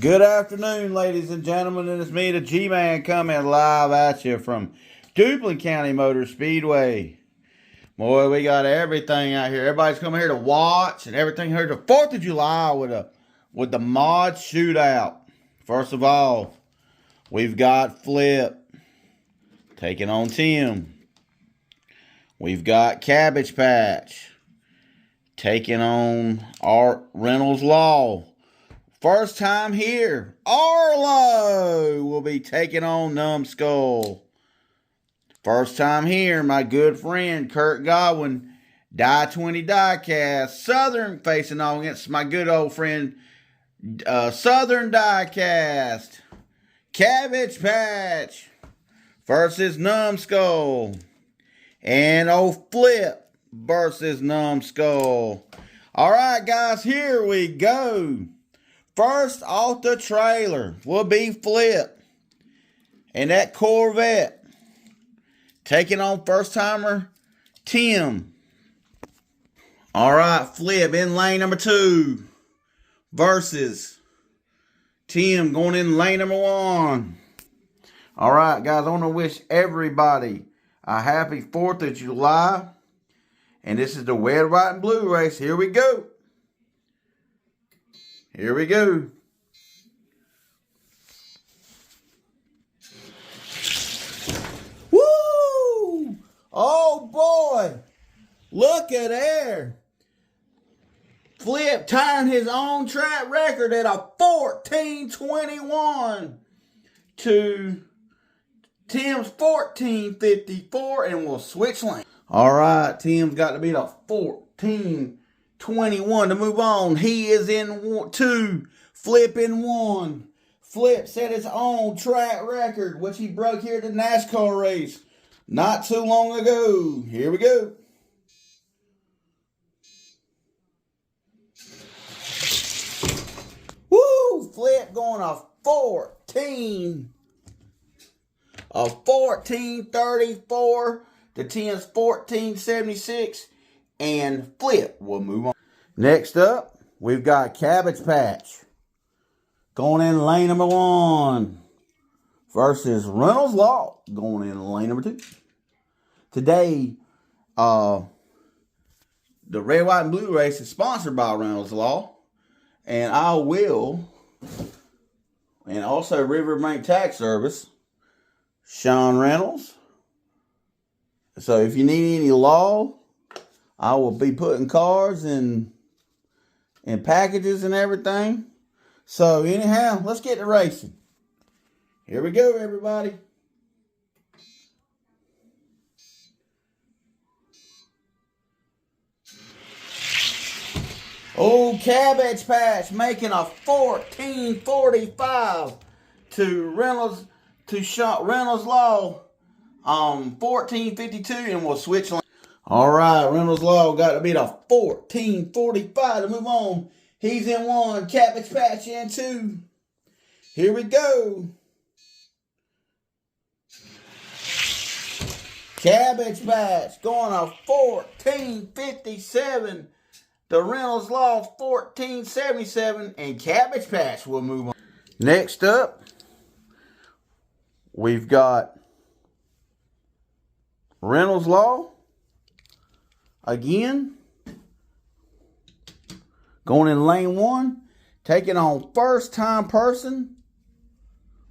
Good afternoon, ladies and gentlemen, and it's me, the G-Man, coming live at you from Duplin County Motor Speedway. Boy, we got everything out here. Everybody's coming here to watch and everything here to 4th of July with the mod shootout. First of all, we've got Flip taking on Tim. We've got Cabbage Patch taking on Reynolds Law. First time here, Arlo will be taking on Numbskull. First time here, my good friend Kurt Godwin, Die 20 Diecast. Southern facing on against my good old friend Southern Diecast. Cabbage Patch versus Numbskull. And old Flip versus Numbskull. Alright guys, here we go. First off the trailer will be Flip and that Corvette taking on first-timer Tim. Alright, Flip in lane number 2 versus Tim going in lane number 1. Alright, guys, I want to wish everybody a happy 4th of July. And this is the red, white, and blue race. Here we go. Here we go. Woo! Oh boy! Look at there. Flip tying his own track record at a 14:21 to Tim's 14:54, and we'll switch lanes. All right, Tim's got to beat a 14:21 to move on. He is in 2, Flip in 1. Flip set his own track record, which he broke here at the NASCAR race not too long ago. Here we go. Woo! Flip going a 14:34 to Tim's 14:76. And Flip will move on. Next up, we've got Cabbage Patch going in lane number 1 versus Reynolds Law going in lane number 2. Today, the red, white, and blue race is sponsored by Reynolds Law, and I will, and also Riverbank Tax Service, Sean Reynolds. So if you need any law, I will be putting cards and packages and everything. So anyhow, let's get to racing. Here we go, everybody. Oh, Cabbage Patch making a 14:45 to Reynolds Law 14:52, and we'll switch lanes. All right, Reynolds Law got to beat a 14:45 to move on. He's in 1, Cabbage Patch in 2. Here we go. Cabbage Patch going a 14:57 to Reynolds Law 14:77, and Cabbage Patch will move on. Next up, we've got Reynolds Law. Again, going in lane 1, taking on first-time person,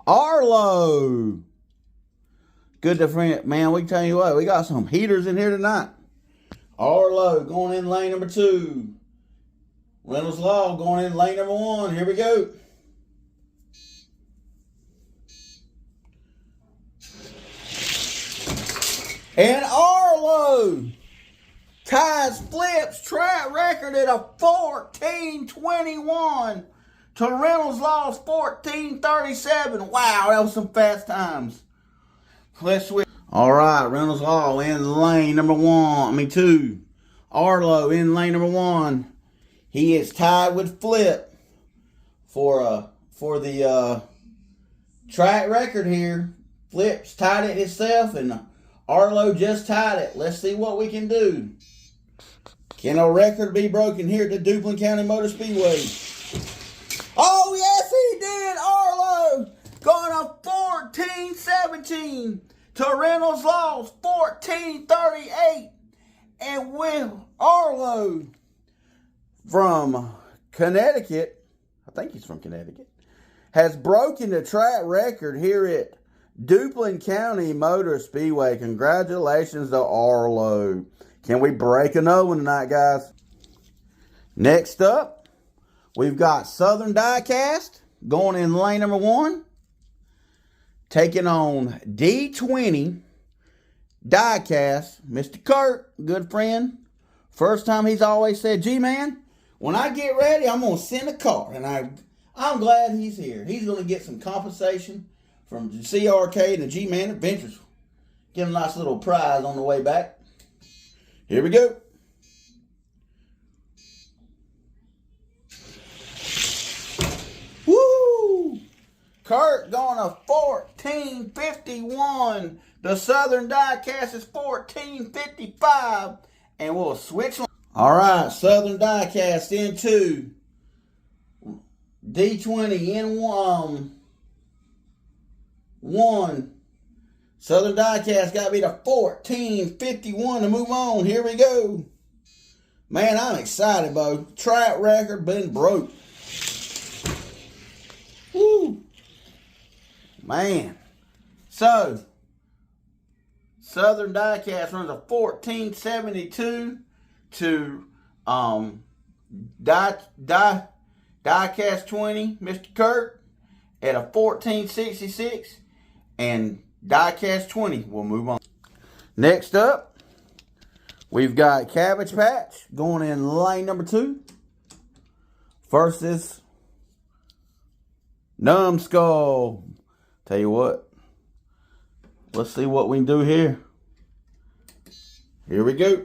Arlo. Good to friend, man, we can tell you what, we got some heaters in here tonight. Arlo going in lane number 2. Reynolds Law going in lane number 1. Here we go. And Arlo ties Flip's track record at a 14:21 to Reynolds Law's 14:37. Wow, that was some fast times. Let's switch. All right, Reynolds Law in lane number 2. Arlo in lane number 1. He is tied with Flip for the track record here. Flip's tied it himself, and Arlo just tied it. Let's see what we can do. Can a record be broken here at the Duplin County Motor Speedway? Oh, yes, he 14-17 to Reynolds Laws 14-38. And Will Arlo from Connecticut, I think he's from Connecticut, has broken the track record here at Duplin County Motor Speedway. Congratulations to Arlo. Can we break another one tonight, guys? Next up, we've got Southern Diecast going in lane number 1. Taking on D20 Diecast. Mr. Kurt, good friend. First time he's always said, G-Man, when I get ready, I'm going to send a car. And I'm glad he's here. He's going to get some compensation from the CRK and the G-Man Adventures. Get him a nice little prize on the way back. Here we go. Woo! Kurt going to 14-51. The Southern Diecast is 14-55. And we'll switch. All right, Southern Diecast into D20 in 1. Southern Diecast got to be the 14-51 to move on. Here we go. Man, I'm excited, Bo. Track record been broke. Woo. Man. So, Southern Diecast runs a 14-72 to Diecast 20, Mr. Kurt, at a 14-66. And Diecast 20 will move on. Next up, we've got Cabbage Patch going in lane number 2 versus Numbskull. Tell you what, let's see what we can do here. Here we go.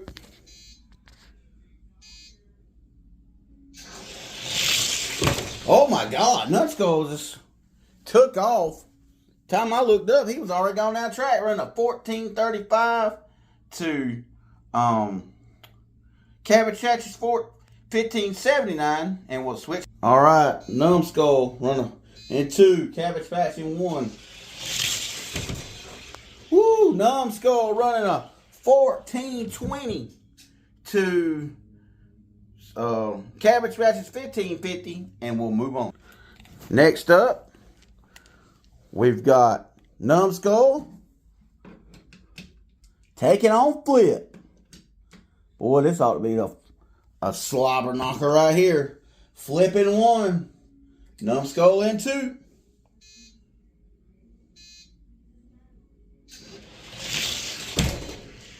Oh my God, Numbskull just took off. Time I looked up, he was already gone down track, running a 14-35 to Cabbage Patch's 15-79, and we'll switch. All right, Numbskull running in 2, Cabbage Patch in 1. Woo, Numbskull running a 14-20 to Cabbage Patch's 15-50, and we'll move on. Next up, we've got Numbskull taking on Flip. Boy, this ought to be a slobber knocker right here. Flip in 1, Numbskull in 2.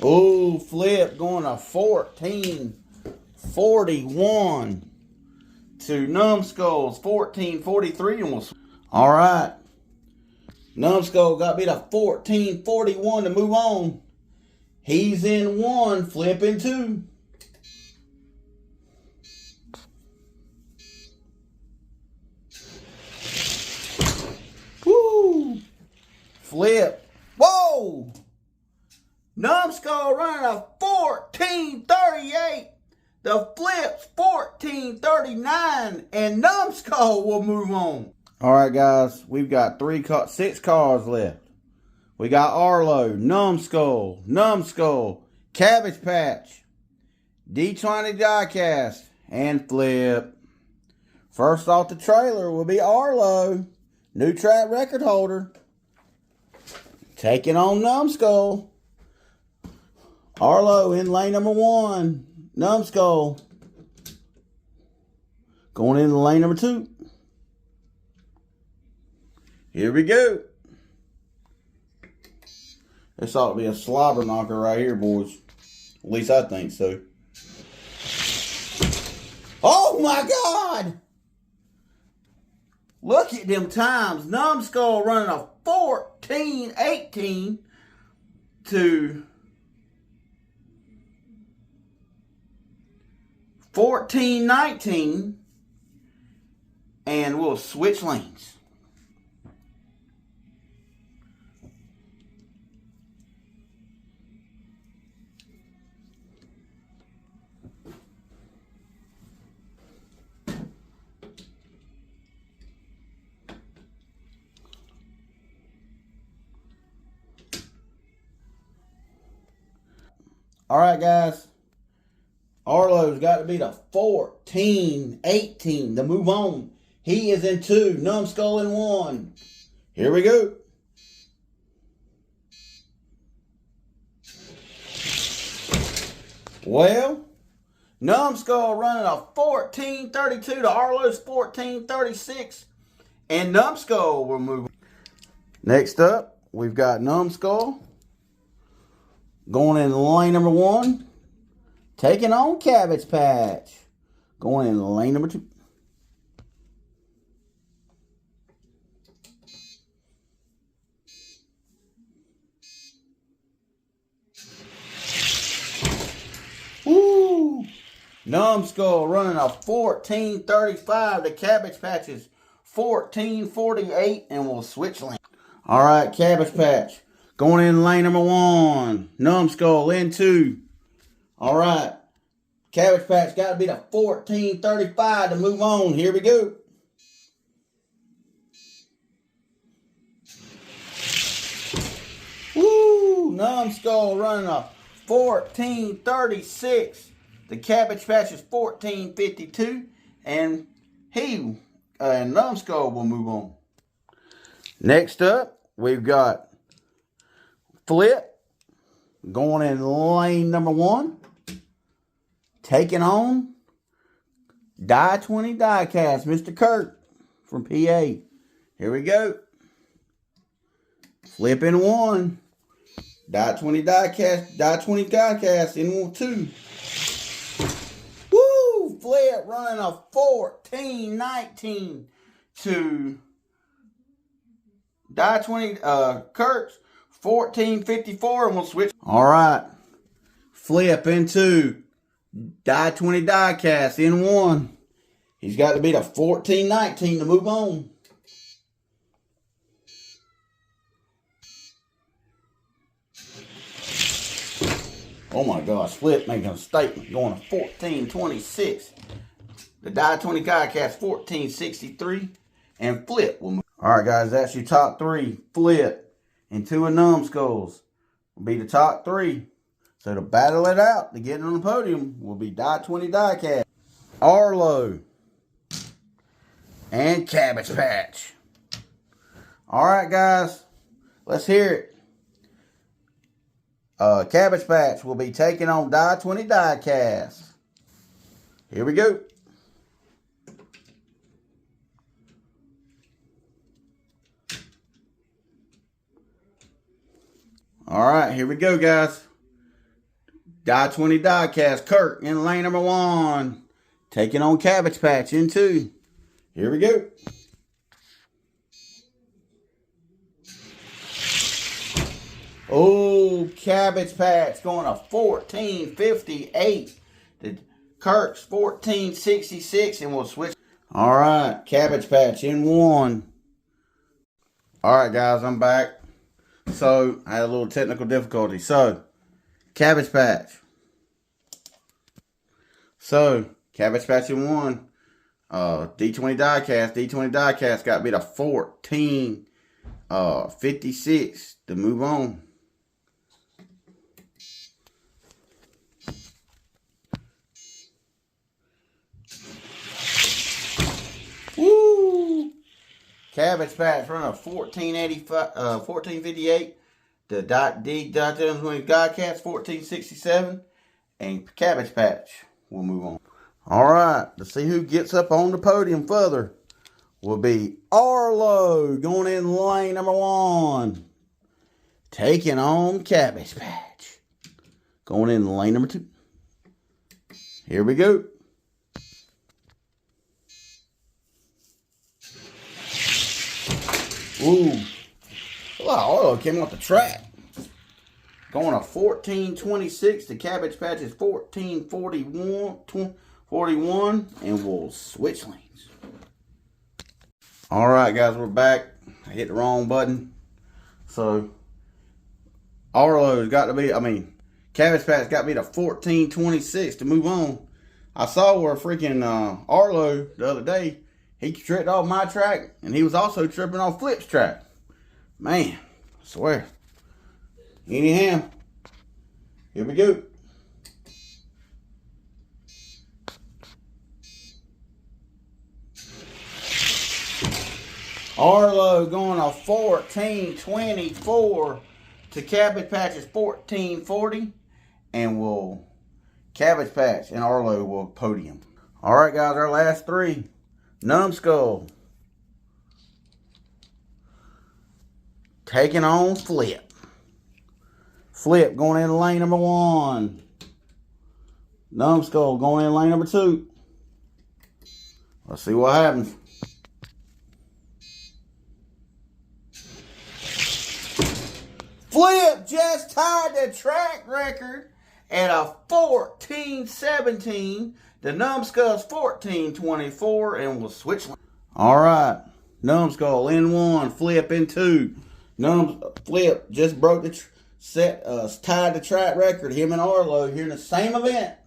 Oh, Flip going to 14-41 to Numbskull's 14-43, and we'll. All right. Numbskull got beat a 14-41 to move on. He's in 1, Flip in 2. Woo! Flip. Whoa! Numbskull running a 14-38. The Flip's 14-39, and Numbskull will move on. All right, guys, we've got 6 cars left. We got Arlo, Numbskull, Cabbage Patch, D20 Diecast, and Flip. First off the trailer will be Arlo, new track record holder, taking on Numbskull. Arlo in lane number 1, Numbskull going into lane number 2. Here we go. This ought to be a slobber knocker right here, boys. At least I think so. Oh my God! Look at them times. Numbskull running a 14-18 to 14-19. And we'll switch lanes. All right, guys. Arlo's got to be the 14-18 to move on. He is in 2. Numbskull in 1. Here we go. Well, Numbskull running a 14-32 to Arlo's 14-36. And Numbskull will move on. Next up, we've got Numbskull going in lane number 1. Taking on Cabbage Patch. Going in lane number 2. Woo! Numbskull running a 14-35 to Cabbage Patch's 14-48, and we'll switch lanes. All right, Cabbage Patch going in lane number 1. Numbskull in 2. All right, Cabbage Patch got to be the 14-35 to move on. Here we go. Woo! Numbskull running a 14-36. The Cabbage Patch is 14-52, and Numbskull will move on. Next up, we've got Flip going in lane number 1, taking on Die 20 Diecast, Mr. Kurt from PA. Here we go. Flip in 1. Die 20 Diecast in 2. Woo! Flip running a 14-19 to Die 20 Kurt's 14-54, and we'll switch. All right. Flip into Die 20 Diecast in 1. He's got to beat a 14-19 to move on. Oh my gosh, Flip making a statement, going to 14-26. The Die 20 Diecast 14-63, and Flip will move. All right, guys, that's your top 3. Flip and 2 of Numbskulls will be the top 3. So to battle it out to get on the podium will be Die 20 Diecast, Arlo, and Cabbage Patch. All right, guys, let's hear it. Cabbage Patch will be taking on Die 20 Diecast. Here we go. All right, here we go, guys. Die 20 Diecast, Kurt in lane number 1. Taking on Cabbage Patch in 2. Here we go. Oh, Cabbage Patch going to 14-58. The Kurt's 14-66, and we'll switch. All right, Cabbage Patch in 1. All right, guys, I'm back. So, I had a little technical difficulty. So, Cabbage Patch. So, Cabbage Patch in 1. D20 Diecast got beat a 14-56 to move on. Woo! Cabbage Patch running a 14-58. The D20 Diecast 14-67, and Cabbage Patch will move on. All right, to see who gets up on the podium further will be Arlo going in lane number 1, taking on Cabbage Patch going in lane number 2. Here we go. Ooh. Arlo came off the track. Going a 14-26 to Cabbage Patch's 14-41, and we'll switch lanes. All right, guys, we're back. I hit the wrong button. So, Arlo's got to be, Cabbage Patch got to be the 14-26 to move on. I saw where freaking Arlo the other day, he tripped off my track, and he was also tripping off Flip's track. Man, I swear. Anyhow, here we go. Arlo going to 1424 to Cabbage Patch is 1440, and we'll Cabbage Patch and Arlo will podium. All right, guys, our last three. Numbskull taking on Flip. Flip going in lane number 1. Numbskull going in lane number 2. Let's see what happens. Flip just tied the track record at a 14:17. The Numbskull's 14:24, and we'll switch. All right, Numbskull in 1, Flip in 2. Flip just broke the tied the track record. Him and Arlo here in the same event.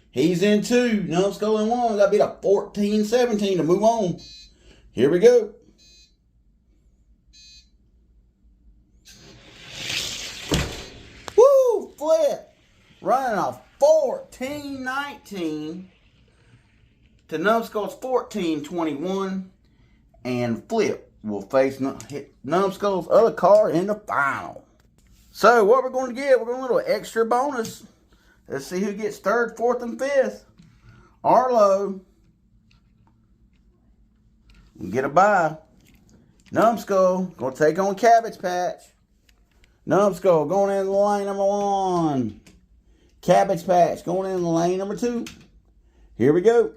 He's in 2. Numbskull in 1. Got to beat a 14:17 to move on. Here we go. Flip running a 14:19 to Numbskull's 14:21, and Flip will face Numbskull's other car in the final. So what we're going to get, we're going to do a little extra bonus. Let's see who gets 3rd, 4th, and 5th. Arlo will get a bye. Numbskull going to take on Cabbage Patch. Numbskull going in lane number 1. Cabbage Patch going in lane number 2. Here we go.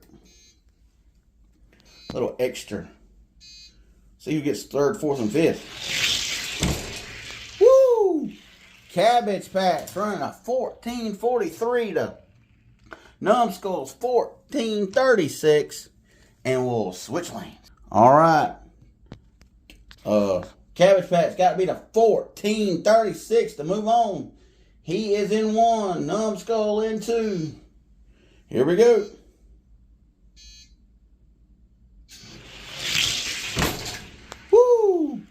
A little extra. See who gets 3rd, 4th, and 5th. Woo! Cabbage Patch running a 14:43 to Numbskull's 14:36, and we'll switch lanes. All right. Cabbage Patch got to beat a 14:36 to move on. He is in 1. Numbskull in 2. Here we go. Woo!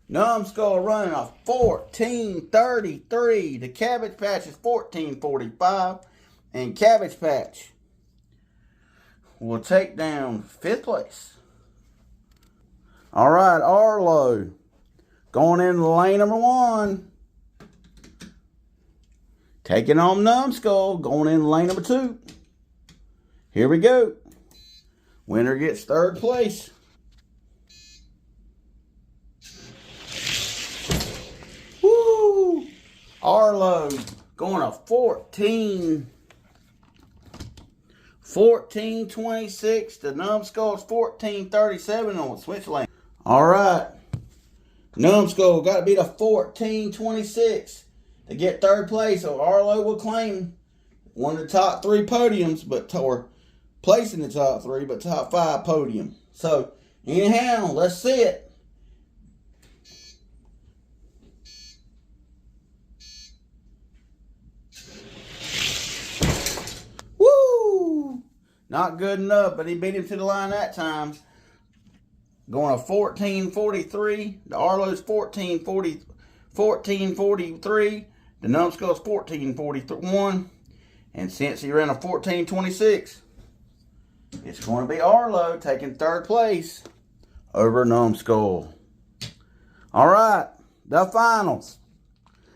Numbskull running a 14:33. The Cabbage Patch is 14:45. And Cabbage Patch will take down 5th place. All right, Arlo going in lane number 1. Taking on Numbskull, going in lane number 2. Here we go. Winner gets 3rd place. Woo! Arlo going to 14:26 to Numbskull's 14:37 on switch lane. All right. Numbskull got to beat a 14:26 to get 3rd place, so Arlo will claim one of the top 3 podiums, or place in the top 3, but top 5 podium. So, anyhow, let's see it. Woo! Not good enough, but he beat him to the line that time. Going to 14:43. The Arlo's 14:43. The Numbskull's 14:41. And since he ran a 14:26, it's going to be Arlo taking 3rd place over Numbskull. All right, the finals.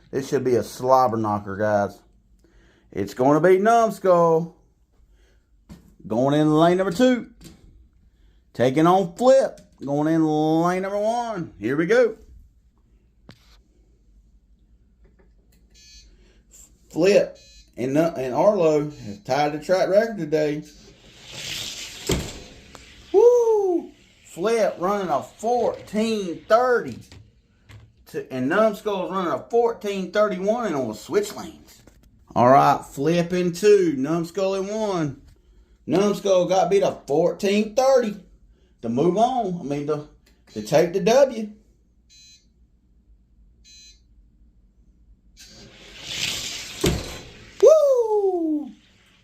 This should be a slobber knocker, guys. It's going to be Numbskull going in lane number 2. Taking on Flip going in lane number 1. Here we go. Flip and Arlo have tied the track record today. Woo! Flip running a 14:30 and Numbskull's running a 14:31, and on switch lanes. All right, Flip in 2, Numbskull in 1. Numbskull got beat a 14:30 to move on. to take the W. Woo!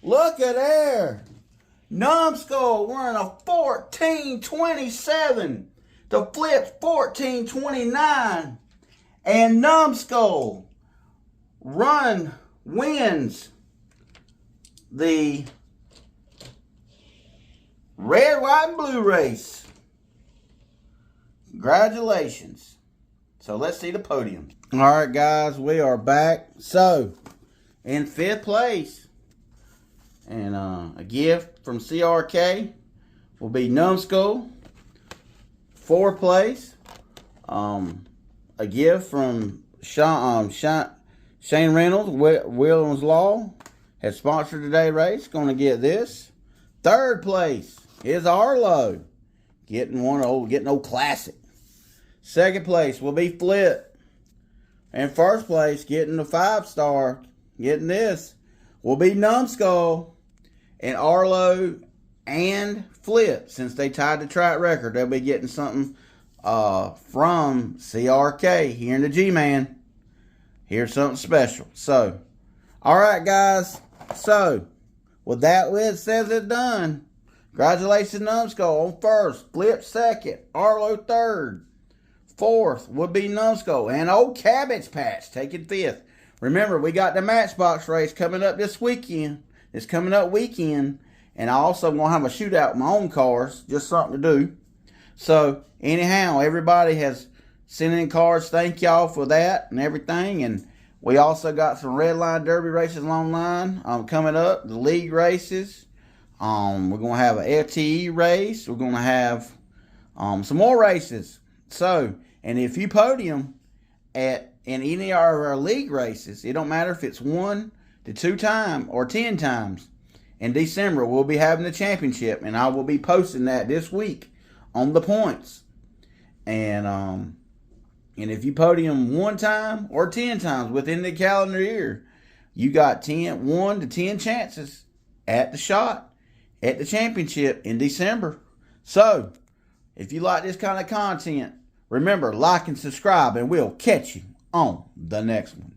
Look at there. Numbskull running a 14:27 to Flip's 14:29. And Numbskull wins the red, white, and blue race. Congratulations. So let's see the podium. All right, guys, we are back. So, in 5th place, and a gift from CRK will be Numbskull. 4th place, a gift from Shane Reynolds, Williams Law, has sponsored today's race. Going to get this. 3rd place is Arlo, getting old classic. 2nd place will be Flip, and 1st place, getting the 5-star, getting this, will be Numbskull. And Arlo and Flip, since they tied the track record, they'll be getting something from CRK here in the G-Man. Here's something special. So, all right, guys. So, with that it says it's done. Congratulations, Numbskull on 1st, Flip 2nd, Arlo 3rd, 4th would be Numbskull, and old Cabbage Patch taking 5th. Remember, we got the Matchbox race coming up this weekend. And I also going to have a shootout with my own cars. Just something to do. So, anyhow, everybody has sent in cars. Thank y'all for that and everything. And we also got some Redline Derby races online coming up. The league races. We're going to have an FTE race. We're going to have some more races. So, and if you podium in any of our league races, it don't matter if it's 1 to 2 times or 10 times. In December, we'll be having the championship, and I will be posting that this week on the points. And if you podium 1 time or 10 times within the calendar year, you got 1 to 10 chances at the shot at the championship in December. So, if you like this kind of content, remember, like and subscribe, and we'll catch you on the next one.